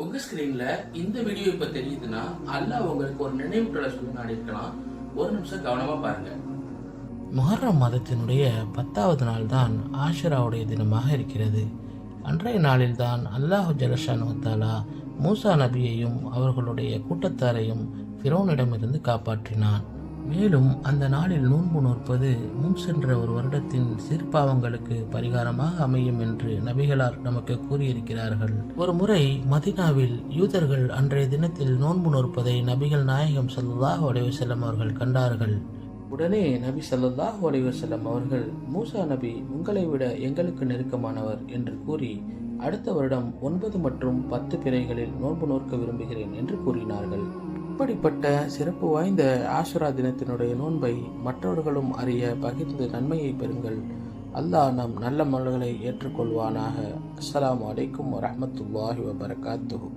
உங்க ஸ்கிரீன்ல இந்த வீடியோ இப்ப தெரியுதுன்னா அல்லாஹ் உங்களுக்கு ஒரு நினைவூட்டலை சொல்ல இருக்கலாம். ஒரு நிமிஷம் கவனமா பாருங்க. முஹர்ரம் மாதத்தினுடைய 10வது நாள் தான் ஆஷுராவுடைய தினமாக இருக்கிறது. அன்றைய நாளில்தான் அல்லாஹு ஜல்லஷானு தஆலா மூசா நபியையும் அவர்களுடைய கூட்டத்தாரையும் ஃபிரௌனிடமிருந்து காப்பாற்றினான். மேலும் அந்த நாளில் நோன்பு நோற்பது முன் சென்ற ஒரு வருடத்தின் சிறுபாவங்களுக்கு பரிகாரமாக அமையும் என்று நபிகளார் நமக்கு கூறியிருக்கிறார்கள். ஒரு முறை மதீனாவில் யூதர்கள் அன்றைய தினத்தில் நோன்பு நோற்பதை நபிகள் நாயகம் ஸல்லல்லாஹு அலைஹி வஸல்லம் அவர்கள் கண்டார்கள். உடனே நபி ஸல்லல்லாஹு அலைஹி வஸல்லம் அவர்கள், மூசா நபி உங்களை விட எங்களுக்கு நெருக்கமானவர் என்று கூறி அடுத்த வருடம் 9 மற்றும் 10 பிறைகளில் நோன்பு நோற்க விரும்புகிறேன் என்று கூறினார்கள். இப்படிப்பட்ட சிறப்பு வாய்ந்த ஆஷுரா தினத்தினுடைய நோன்பை மற்றவர்களும் அறிய பகிர்ந்து நன்மையை பெறுங்கள். அல்லாஹ் நம் நல்ல மலர்களை ஏற்றுக்கொள்வானாக. அஸ்ஸலாமு அலைக்கும் வரஹ்மத்துல்லாஹி வபரகாத்துஹு.